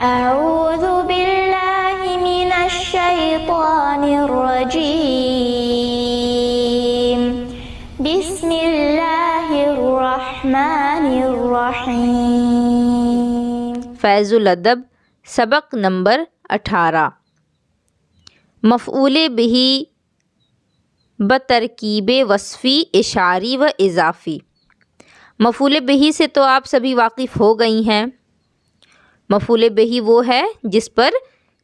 أعوذ بالله من الشيطان الرجيم بسم الله الرحمن الرحيم۔ فیض الادب سبق نمبر 18۔ مفعول بہ بترکیب وصفی اشاری و اضافی۔ مفعول بہ سے تو آپ سبھی واقف ہو گئی ہیں۔ مفعول بہ وہ ہے جس پر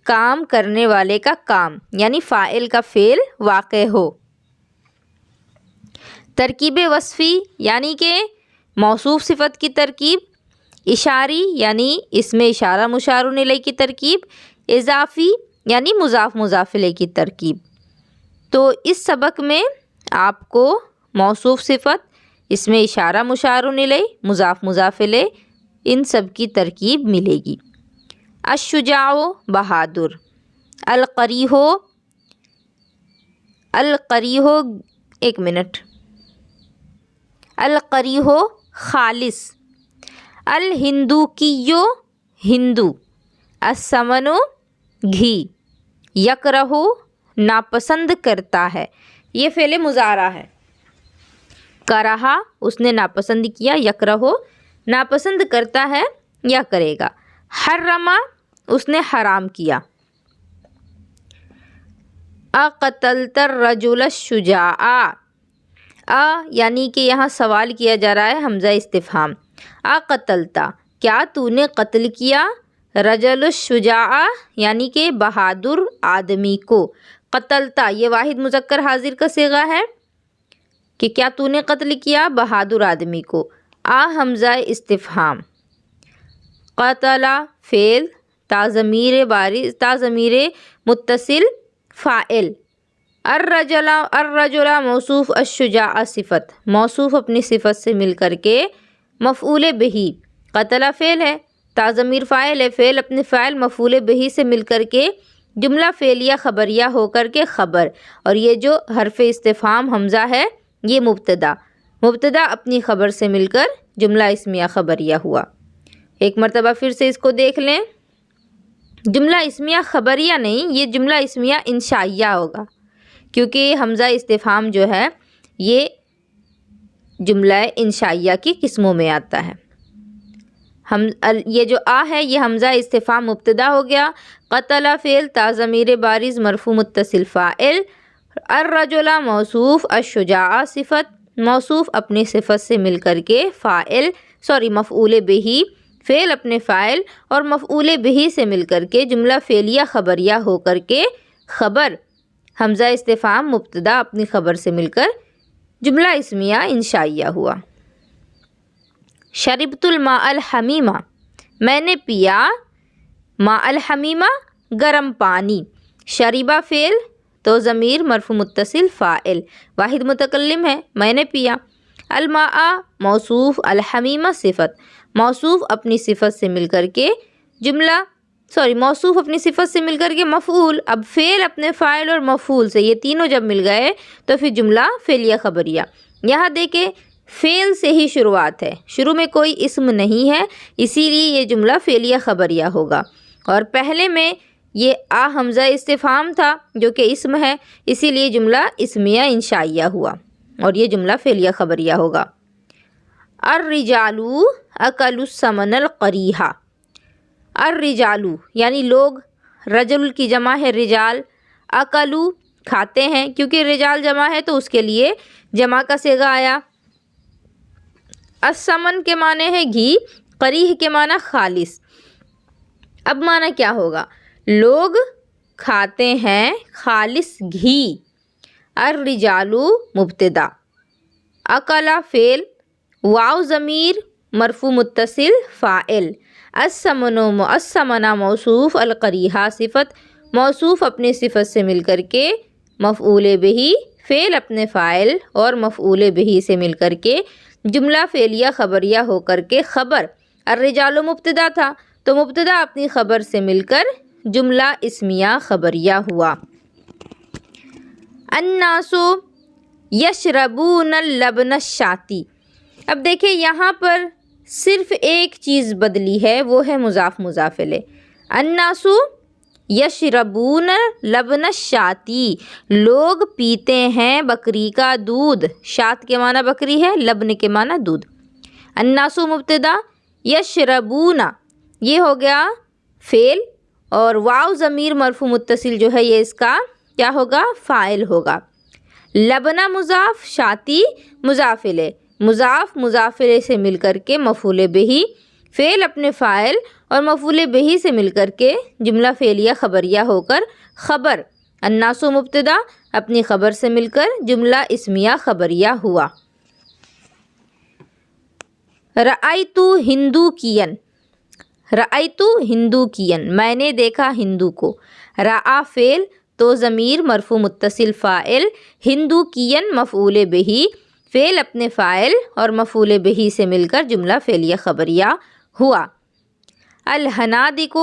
کام کرنے والے کا کام یعنی فاعل کا فعل واقع ہو۔ ترکیب وصفی یعنی کہ موصوف صفت کی ترکیب، اشاری یعنی اسم اشارہ مشار الیہ کی ترکیب، اضافی یعنی مضاف مضاف الیہ کی ترکیب۔ تو اس سبق میں آپ کو موصوف صفت، اسم اشارہ مشار الیہ، مضاف مضاف الیہ، ان سب کی ترکیب ملے گی۔ الشجاع بہادر، القریح ایک منٹ، القریح خالص، الہندوکی ہندو، السمن گھی، یکرہ ناپسند کرتا ہے، یہ فعل مضارع ہے۔ کرہا اس نے ناپسند کیا، یکرہ ناپسند کرتا ہے یا کرے گا۔ حرما اس نے حرام کیا۔ اقتلت الرجل الشجاع، یعنی کہ یہاں سوال کیا جا رہا ہے، حمزہ استفہام۔ اقتلت کیا تو نے قتل کیا، رجل الشجاع یعنی کہ بہادر آدمی کو۔ قتلت یہ واحد مذکر حاضر کا صیغہ ہے کہ کیا تو نے قتل کیا بہادر آدمی کو۔ حمزہ استفہام۔ قتل فعل، تا ضمیر متصل فاعل، الرجل موصوف، الشجاع صفت، موصوف اپنی صفت سے مل کر کے مفعول بہ، قتل فعل ہے، تا ضمیر فاعل ہے، فعل اپنے فاعل مفعول بہ سے مل کر کے جملہ فعلیہ خبریہ ہو کر کے خبر، اور یہ جو حرف استفہام حمزہ ہے یہ مبتدا اپنی خبر سے مل کر جملہ اسمیہ خبریہ ہوا۔ ایک مرتبہ پھر سے اس کو دیکھ لیں، جملہ اسمیہ خبریہ نہیں، یہ جملہ اسمیہ انشائیہ ہوگا، کیونکہ حمزہ استفہام جو ہے یہ جملہ انشائیہ کی قسموں میں آتا ہے۔ یہ جو ہے یہ حمزہ استفہام مبتدا ہو گیا، قتل فعل، تا ضمیر بارز مرفوع متصل فاعل، الرجل موصوف، الشجاع صفت، موصوف اپنی صفت سے مل کر کے مفعول بہ، فعل اپنے فاعل اور مفعول بہ سے مل کر کے جملہ فعلیہ خبریہ ہو کر کے خبر، حمزہ استفہام مبتدا اپنی خبر سے مل کر جملہ اسمیہ انشائیہ ہوا۔ شربت الماء الحمیمہ، میں نے پیا ماء الحمیمہ گرم پانی، شریبہ فعل تو ضمیر مرفوع متصل فاعل، واحد متکلم ہے، میں نے پیا۔ الماء موصوف، الحمیمہ صفت، موصوف اپنی صفت سے مل کر کے مفعول، اب فعل اپنے فاعل اور مفعول سے، یہ تینوں جب مل گئے تو پھر جملہ فعلیہ خبریہ۔ یہاں دیکھیں فعل سے ہی شروعات ہے، شروع میں کوئی اسم نہیں ہے، اسی لیے یہ جملہ فعلیہ خبریہ ہوگا، اور پہلے میں یہ حمزہ استفہام تھا جو کہ اسم ہے، اسی لیے جملہ اسمیہ انشائیہ ہوا اور یہ جملہ فعلیہ خبریہ ہوگا۔ الرجال اکلوا السمن القریح، الرجال یعنی لوگ، رجل کی جمع ہے رجال، اکلوا کھاتے ہیں، کیونکہ رجال جمع ہے تو اس کے لیے جمع کا صیغہ آیا۔ السمن کے معنی ہے گھی، قریح کے معنی خالص۔ اب معنی کیا ہوگا؟ لوگ کھاتے ہیں خالص گھی۔ الرجال مبتدا، اکلا فعل، واو ضمیر مرفوع متصل فاعل، السمن موصوف، القریح صفت، موصوف اپنی صفت سے مل کر کے مفعول بہ، فعل اپنے فاعل اور مفعول بہ سے مل کر کے جملہ فعلیہ خبریہ ہو کر کے خبر، الرجال مبتدا تھا تو مبتدا اپنی خبر سے مل کر جملہ اسمیہ خبریہ ہوا۔ الناس یشربون اللبن الشاتی، اب دیکھیں یہاں پر صرف ایک چیز بدلی ہے، وہ ہے مضاف مضاف الیہ۔ الناسو یشربون لبن الشاتی، لوگ پیتے ہیں بکری کا دودھ. شات کے معنی بکری ہے، لبن کے معنی دودھ. الناسو مبتدا، یشربون یہ ہو گیا فعل، اور واو ضمیر مرفوع متصل جو ہے یہ اس کا کیا ہوگا؟ فاعل ہوگا. لبنا مضاف، شاتی مضاف الیہ، مضاف مضاف الیہ سے مل کر کے مفعول بہ، فعل اپنے فاعل اور مفعول بہ سے مل کر کے جملہ فعلیہ خبریہ ہو کر خبر. الناس مبتدا اپنی خبر سے مل کر جملہ اسمیہ خبریہ ہوا. رأیتو ہندو کین، رأیتو ہندو کین میں نے دیکھا ہندو کو. رأى فعل تو ضمیر مرفوع متصل فاعل، ہندو کین مفعول بہ، فعل اپنے فاعل اور مفعول بہ سے مل کر جملہ فعلیہ خبریہ ہوا. الحنادق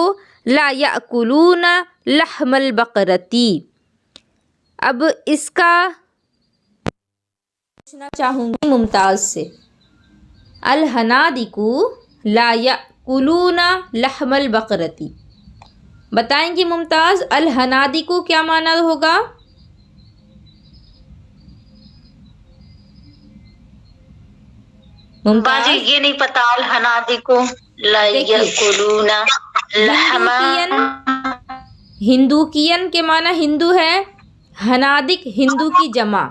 لا یأکلون لحم البقرتی، اب اس کا پوچھنا چاہوں گی ممتاز سے. الحنادق لا یأکلون لحم البقرتی، بتائیں گی ممتاز الحنادق کیا معنی ہوگا؟ باجی یہ نہیں پتا. الحنادق لا یأکلون لحم، ہندوکین کے معنی ہندو ہے، حنادق ہندو کی جمع.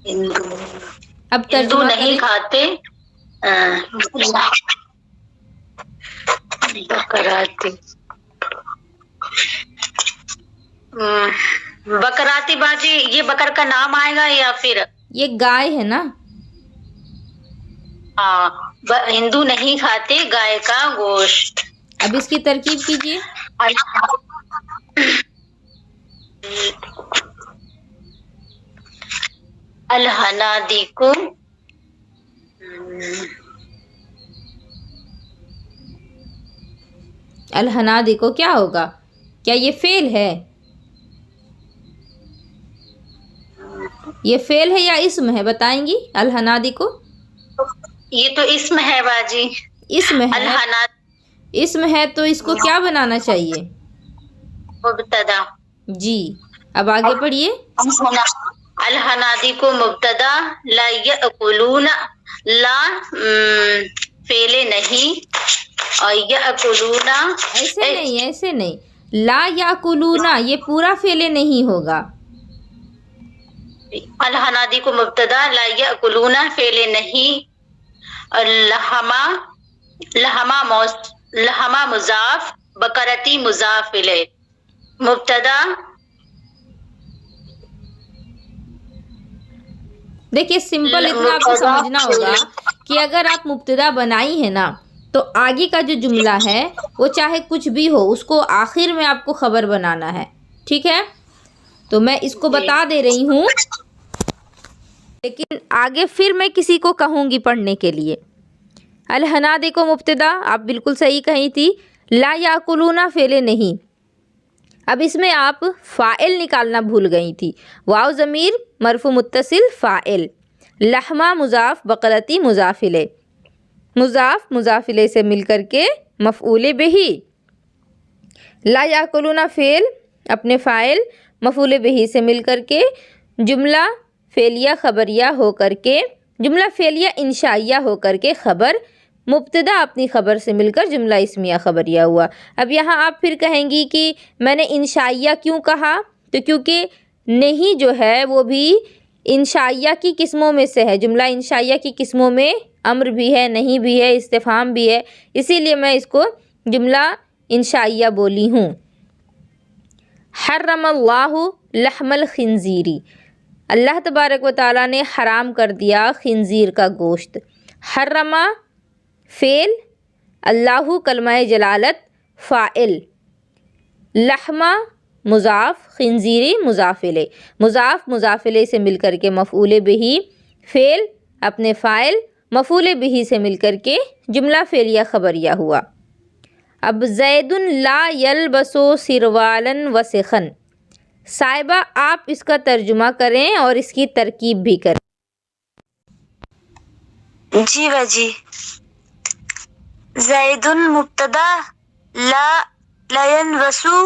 ہندو اب ترجمہ نہیں کھاتے بکراتی. بکراتی باجی یہ بکر کا نام آئے گا یا پھر یہ گائے ہے نا؟ ہاں، ہندو نہیں کھاتے گائے کا گوشت. اب اس کی ترکیب کیجیے. الحنادق الحنادق کیا ہوگا؟ کیا یہ فعل ہے؟ یہ فعل ہے یا اسم ہے؟ بتائیں گی. الحنادق یہ تو اسم ہے باجی. اسم ہے، اسم ہے تو اس کو کیا بنانا چاہیے؟ مبتدا. جی اب آگے پڑھیے. الحنادق مبتدا، لا یأکلون لا فعل نہیں، اور یأکلون ایسے نہیں لا یأکلون یہ پورا فعل نہیں ہوگا. الحنادق مبتدا، لا یأکلون فعل نہیں، اور لحما مضاف، بکرتی مضاف الیہ. مبتدا دیکھیے سمپل اتنا آپ کو سمجھنا ہوگا کہ اگر آپ مبتدا بنائی ہے نا تو آگے کا جو جملہ ہے وہ چاہے کچھ بھی ہو اس کو آخر میں آپ کو خبر بنانا ہے. ٹھیک ہے، تو میں اس کو بتا دے رہی ہوں، لیکن آگے پھر میں کسی کو کہوں گی پڑھنے کے لیے. الحنادق مبتدا آپ بالکل صحیح کہی تھی، لا یاکلون فعل نہیں. اب اس میں آپ فاعل نکالنا بھول گئی تھی. واو ضمیر مرفوع متصل فاعل، لحمہ مضاف، بقرتی مضاف الیہ، مضاف مضاف الیہ سے مل کر کے مفعول بہ. لا یاکلون فعل اپنے فاعل مفعول بہ سے مل کر کے جملہ فعلیہ خبریہ ہو کر کے، جملہ فعلیہ انشائیہ ہو کر کے خبر، مبتدا اپنی خبر سے مل کر جملہ اسمیہ خبریہ ہوا. اب یہاں آپ پھر کہیں گی کہ میں نے انشائیہ کیوں کہا؟ تو کیونکہ نہیں جو ہے وہ بھی انشائیہ کی قسموں میں سے ہے. جملہ انشائیہ کی قسموں میں امر بھی ہے، نہیں بھی ہے، استفہام بھی ہے، اسی لیے میں اس کو جملہ انشائیہ بولی ہوں. حرم اللہ لحم الخنزیری، اللہ تبارک و تعالیٰ نے حرام کر دیا خنزیر کا گوشت. حرمہ فعل، اللہ کلمہ جلالت فاعل، لحمہ مضاف، خنزیری مضاف الیہ، مضاف مضاف الیہ سے مل کر کے مفعول بہ، فعل اپنے فاعل مفعول بہ سے مل کر کے جملہ فعلیہ خبریہ ہوا. اب زید لا یلبس سروالا وسخا، صاحبہ آپ اس کا ترجمہ کریں اور اس کی ترکیب بھی کریں. جی باجی. زید مبتدا لا ينوسو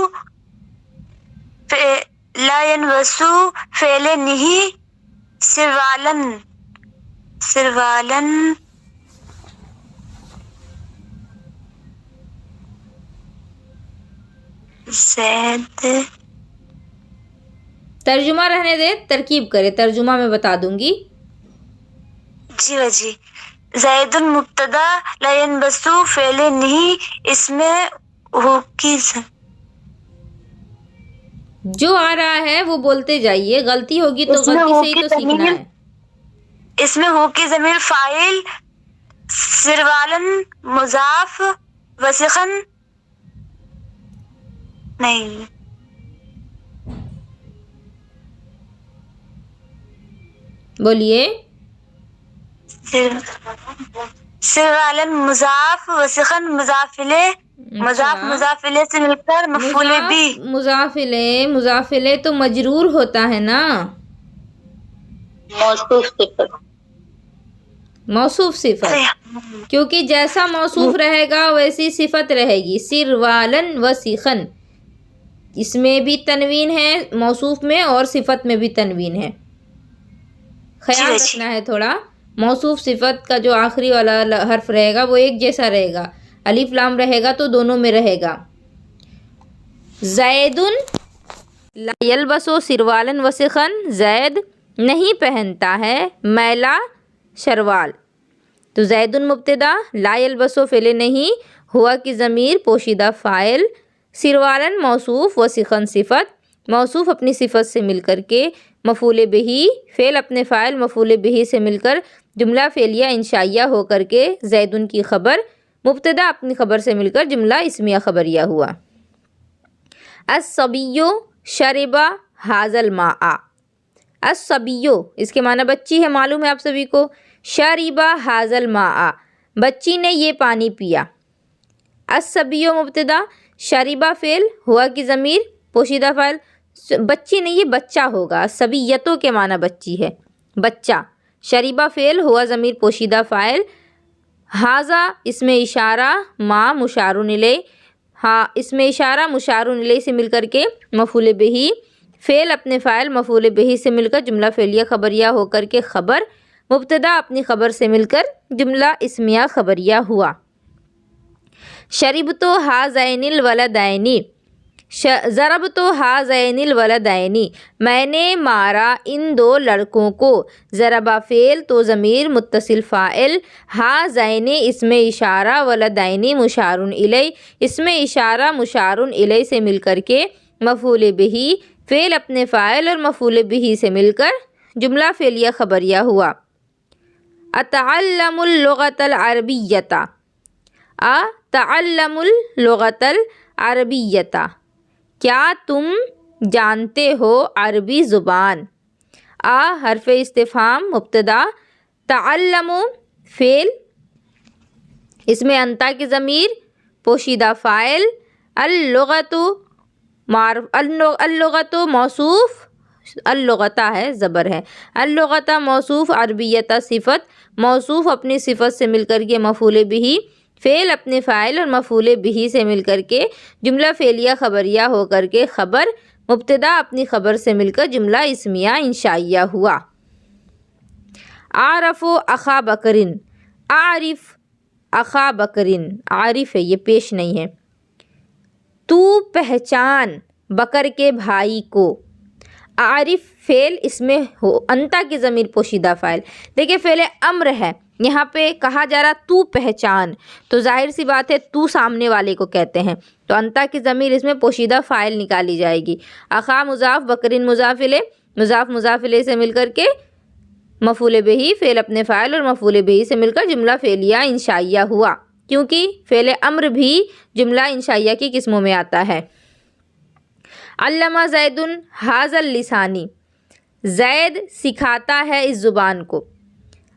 فعل نہیں سروالن زید. ترجمہ رہنے دے، ترکیب کرے، ترجمہ میں بتا دوں گی. جی باجی. زید مبتدا لا ينبسو فعل نہیں اس میں ہو کی جو آ رہا ہے وہ بولتے جائیے، غلطی ہوگی تو غلطی سے ہی تو سیکھنا ہے. اس میں ہو کی ضمیر فاعل، سروالن مضاف، وسخن نہیں. بولیے. سروالن مضاف، وسخن مضاف الیہ، مضاف الیہ سے مل کر مفعول بھی. مضاف الیہ تو مجرور ہوتا ہے نا. موصوف صفت، کیونکہ جیسا موصوف رہے گا ویسی صفت رہے گی. سروالن وسخن، اس میں بھی تنوین ہے موصوف میں اور صفت میں بھی تنوین ہے. خیال رکھنا ہے تھوڑا. موصوف صفت کا جو آخری والا حرف رہے گا وہ ایک جیسا رہے گا، الف لام رہے گا تو دونوں میں رہے گا. زیدن لا یلبسو سروالن وسخن، زید نہیں پہنتا ہے میلا شروال. تو زیدن مبتدا، لا یلبسو فعل نہیں، ہوا کی ضمیر پوشیدہ فاعل، سروالن موصوف، وسخن صفت. موصوف اپنی صفت سے مل کر کے مفعول بہ، فعل اپنے فاعل مفعول بہ سے مل کر جملہ فعلیہ انشائیہ ہو کر کے زیدن کی خبر، مبتدا اپنی خبر سے مل کر جملہ اسمیہ خبریہ ہوا. الصبی شرب ھذا الماء. الصبی اس کے معنی بچی ہے، معلوم ہے آپ سبھی کو. شرب ھذا الماء، بچی نے یہ پانی پیا. الصبی مبتدا، شربہ فعل، ہوا کی ضمیر پوشیدہ فاعل. بچی نہیں یہ بچہ ہوگا، صبیتوں کے معنی بچی ہے، بچہ. شریبہ فعل، ہوا ضمیر پوشیدہ فاعل. ھذا اسم اشارہ، ما مشار الیہ، اسم اشارہ مشار الیہ سے مل کر کے مفعول بہ، فعل اپنے فاعل مفعول بہ سے مل کر جملہ فعلیہ خبریہ ہو کر کے خبر، مبتدا اپنی خبر سے مل کر جملہ اسمیہ خبریہ ہوا. شربت ھذین الولدین، ضربت ھذین الولدین، میں نے مارا ان دو لڑکوں کو. ضربہ فعل تو ضمیر متصل فاعل، ھذین اسم اشارہ، ولدین مشار الیہ، اسم اشارہ مشار الیہ سے مل کر کے مفعول بہ، فعل اپنے فاعل اور مفعول بہ سے مل کر جملہ فعلیہ خبریہ ہوا. اتعلم اللغۃ العربیۃ، اتعلم اللغۃ العربیۃ، کیا تم جانتے ہو عربی زبان. حرف استفہام مبتدا، تعلم فعل، اس میں انتا کی ضمیر پوشیدہ فاعل، اللغۃ موصوف، اللغۃ ہے زبر ہے، اللغۃ موصوف، عربیۃ صفت. موصوف اپنی صفت سے مل کر کے مفعول بہ، فعل اپنے فاعل اور مفعول بہ سے مل کر کے جملہ فعلیہ خبریہ ہو کر کے خبر، مبتدا اپنی خبر سے مل کر جملہ اسمیہ انشائیہ ہوا. اعرف اخا بکرن، اعرف اخا بکرن، عارف ہے یہ پیش نہیں ہے. تو پہچان بکر کے بھائی کو. عارف فعل، اس میں ہو انتا کی ضمیر پوشیدہ فاعل. دیکھیں فعل امر ہے، یہاں پہ کہا جا رہا تو پہچان، تو ظاہر سی بات ہے تو سامنے والے کو کہتے ہیں، تو انتا کی ضمیر اس میں پوشیدہ فاعل نکالی جائے گی. اخا مضاف، بکرین مضاف الیہ، مضاف الیہ سے مل کر کے مفعول بہ، فعل اپنے فاعل اور مفعول بہ سے مل کر جملہ فعلیہ انشائیہ ہوا، کیونکہ فعل امر بھی جملہ انشائیہ کی قسموں میں آتا ہے. علامہ زید ھذا اللسان، زید سکھاتا ہے اس زبان کو.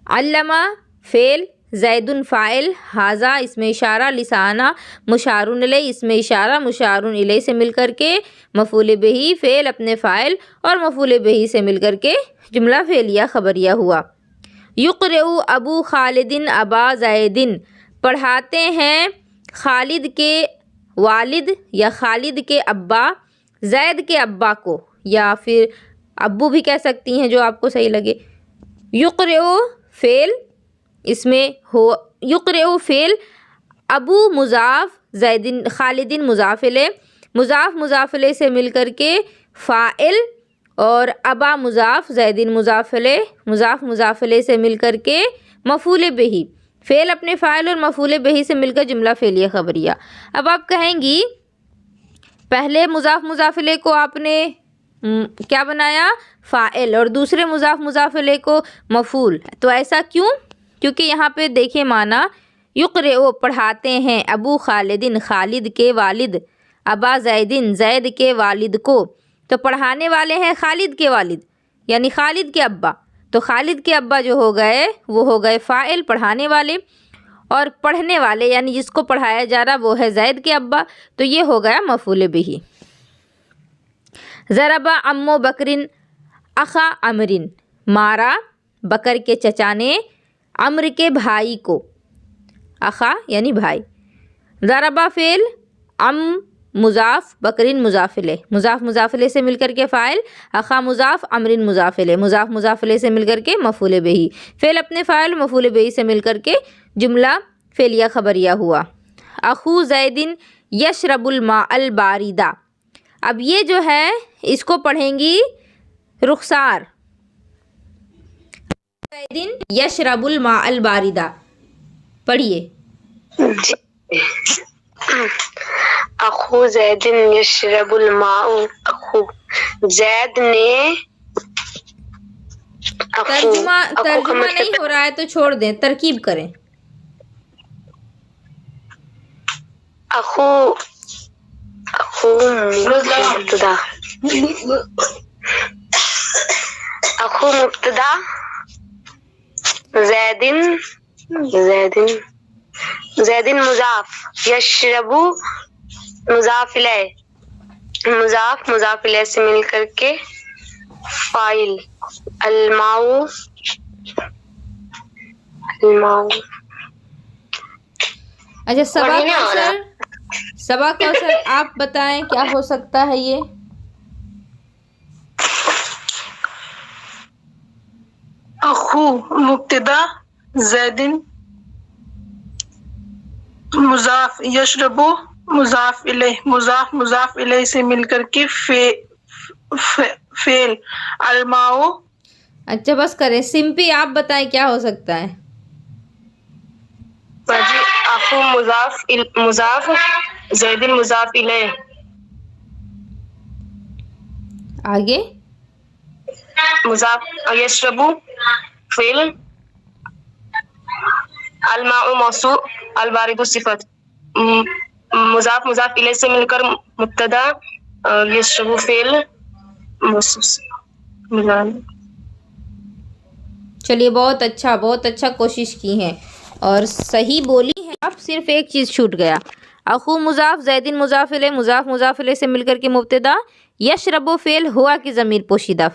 علامہ فعل، زید فاعل، ھذا اسم اشارہ، لسانہ مشار الیہ، اسم اشارہ مشار الیہ سے مل کر کے مفعول بہ، فعل اپنے فاعل اور مفعول بہ سے مل کر کے جملہ فعلیہ خبریہ ہوا. یقرئ ابو خالد ابا زید، پڑھاتے ہیں خالد کے والد یا خالد کے ابا زید کے ابا کو، یا پھر ابو بھی کہہ سکتی ہیں جو آپ کو صحیح لگے۔ یقرئ فعل، اس میں ہو یقرئ فعل، ابو مضاف، زید خالد مضاف الیہ، مضاف مضاف الیہ سے مل کر کے فاعل، اور ابا مضاف، زید مضاف الیہ، مضاف مضاف الیہ سے مل کر کے مفعول بہ، فعل اپنے فاعل اور مفعول بہ سے مل کر جملہ فعلیہ خبریہ۔ اب آپ کہیں گی پہلے مضاف مضاف الیہ کو آپ نے کیا بنایا؟ فاعل، اور دوسرے مضاف مضاف الیہ کو مفعول، تو ایسا کیوں؟ کیونکہ یہاں پہ دیکھیں معنی، یقرئ پڑھاتے ہیں، ابو خالد خالد کے والد، ابا زید زید کے والد کو، تو پڑھانے والے ہیں خالد کے والد یعنی خالد کے ابا، تو خالد کے ابا جو ہو گئے وہ ہو گئے فاعل پڑھانے والے، اور پڑھنے والے یعنی جس کو پڑھایا جا رہا وہ ہے زید کے ابا، تو یہ ہو گیا مفعول بہ۔ ضرب عمو بکر اخا عمر، مارا بکر کے چچا نے عمر کے بھائی کو، اخا یعنی بھائی۔ ضرب فعل، عم مضاف، بکر مضاف الیہ، مضاف مضاف الیہ سے مل کر کے فاعل، اخا مضاف، عمر مضاف الیہ، مضاف مضاف الیہ سے مل کر کے مفعول بہ، فعل اپنے فاعل مفعول بہ سے مل کر کے جملہ فعلیہ خبریہ ہوا۔ اخو زید یشرب الماء الباردہ، اب یہ جو ہے اس کو پڑھیں گی رخسار، زید یشرب الماء الباردہ، پڑھیے۔ اخو زید یشرب الماء، اخو زید نے ترجمہ نہیں ہو رہا ہے تو چھوڑ دیں، ترکیب کریں۔ اخو مبتدا، اخو مبتدا، زید مضاف، یشرب مضاف الیہ، مضاف مضاف الیہ سے مل کر کے فاعل، الماء اچھا سبا کا اثر آپ بتائیں کیا ہو سکتا ہے یہ؟ اخو مبتدا، زید مضاف، یشرب مضاف الیہ، مضاف مضاف الیہ سے مل کر کے فعل، الماء۔ اچھا بس کریں، سمپی آپ بتائیں کیا ہو سکتا ہے؟ جی اخو مضاف، زید مضاف الیہ، آگے مضاف، یشرب فعل، الماء موصوف، البارد صفت، مضاف مضاف الیہ سے مل کر مبتدا، یشرب فعل موصوف۔ چلیے بہت اچھا کوشش کی ہیں اور صحیح بولی ہیں آپ، صرف ایک چیز چھوٹ گیا، اخو مضاف، زید مضاف الیہ، مضاف مضاف الیہ سے مل کر کے مبتدا، یشرب فعل، ہوا کی ضمیر پوشیدہ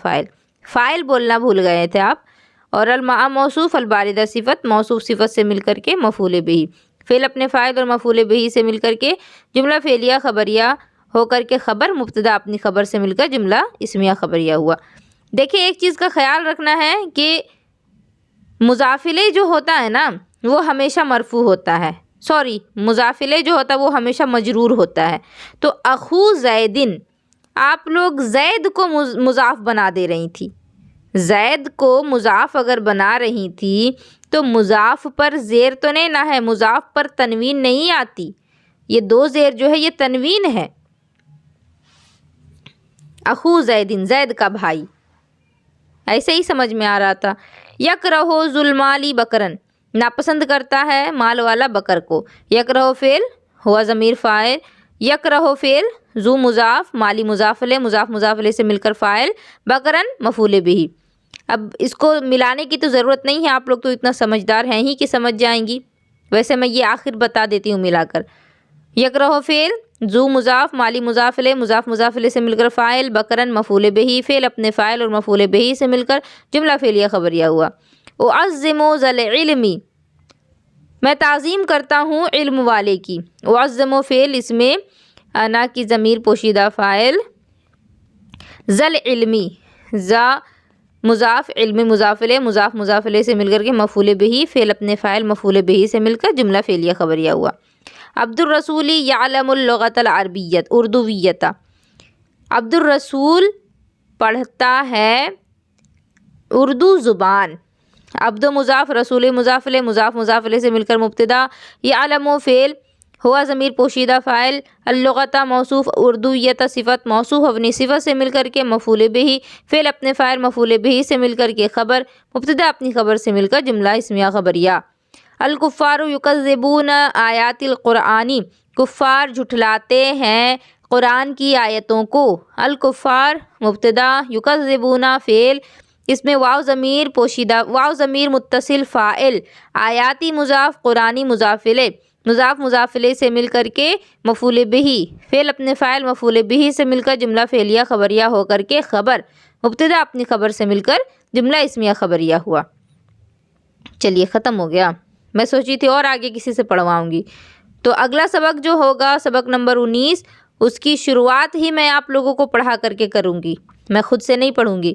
فاعل بولنا بھول گئے تھے آپ، اور الماء موصوف، الباردہ صفت، موصوف صفت سے مل کر کے مفعول بہ، فعل اپنے فاعل اور مفعول بہ سے مل کر کے جملہ فعلیہ خبریہ ہو کر کے خبر، مبتدا اپنی خبر سے مل کر جملہ اسمیہ خبریہ ہوا۔ دیکھیں ایک چیز کا خیال رکھنا ہے کہ مضاف الیہ جو ہوتا ہے نا وہ ہمیشہ مرفوع ہوتا ہے، مضاف الیہ جو ہوتا ہے وہ ہمیشہ مجرور ہوتا ہے، تو اخو زیدن آپ لوگ زید کو مضاف بنا دے رہی تھی، زید کو مضاف اگر بنا رہی تھی تو مضاف پر زیر تو نہیں نہ ہے، مضاف پر تنوین نہیں آتی، یہ دو زیر جو ہے یہ تنوین ہے۔ اخو زیدن، زید کا بھائی، ایسے ہی سمجھ میں آ رہا تھا۔ یکرہ ذوالمال بکرن، ناپسند کرتا ہے مال والا بکر کو، یکرہ فعل، ہوا ضمیر فاعل، یکرہ فعل، ذو مضاف، مالی مضاف الیہ، مضاف مضاف الیہ سے مل کر فاعل، بکرن مفعول بہ۔ اب اس کو ملانے کی تو ضرورت نہیں ہے، آپ لوگ تو اتنا سمجھدار ہیں ہی کہ سمجھ جائیں گی، ویسے میں یہ آخر بتا دیتی ہوں ملا کر۔ یکرہ فعل، ذو مضاف، مالی مضاف الیہ، مضاف مضاف الیہ سے مل کر فاعل، بکرن مفعول بہ، فعل اپنے فاعل اور مفعول بہ سے مل کر جملہ فعلیہ خبریہ ہوا۔ اعظم ذل علمی، میں تعظیم کرتا ہوں علم والے کی. اعظم فعل، اس میں انا کی ضمیر پوشیدہ فاعل، ذل علمی، ذا مضاف، علم مضاف الیہ، مضاف مضاف الیہ سے مل کر کے مفعول بہ، فعل اپنے فاعل مفعول بہ سے مل کر جملہ فعلیہ خبریہ ہوا. عبد الرسول یعلم اللغۃ العربیۃ اردویۃ، عبد الرسول پڑھتا ہے اردو زبان. عبد مضاف، رسول مضاف الیہ، مضاف مضاف الیہ سے مل کر مبتدا، یعلم فعل، ہوا ضمیر پوشیدہ فاعل، اللغۃ موصوف، اردویۃ صفت موصوف اپنی صفت سے مل کر کے مفعول بہ، فعل اپنے فاعل مفعول بہ سے مل کر کے خبر، مبتدا اپنی خبر سے مل کر جملہ اسمیہ خبریہ. الکفار یکذبون آیات القرآن، کفار جھٹلاتے ہیں قرآن کی آیتوں کو. الکفار مبتدا، یکذبون فعل، اس میں واو ضمیر پوشیدہ، واو ضمیر متصل فاعل، آیاتی مضاف، قرآنی مضاف الیہ، مضاف مضاف الیہ سے مل کر کے مفعول بہ، فعل اپنے فاعل مفعول بہ سے مل کر جملہ فعلیہ خبریہ ہو کر کے خبر، مبتدا اپنی خبر سے مل کر جملہ اسمیہ خبریہ ہوا. چلیے ختم ہو گیا. میں سوچی تھی اور آگے کسی سے پڑھواؤں گی. تو اگلا سبق جو ہوگا سبق نمبر 19، اس کی شروعات ہی میں آپ لوگوں کو پڑھا کر کے کروں گی، میں خود سے نہیں پڑھوں گی.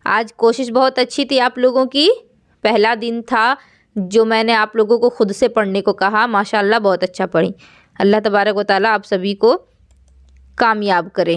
آج کوشش بہت اچھی تھی آپ لوگوں کی، پہلا دن تھا جو میں نے آپ لوگوں کو خود سے پڑھنے کو کہا. ماشاءاللہ بہت اچھا پڑھی. اللہ تبارک و تعالیٰ آپ سبھی کو کامیاب کرے.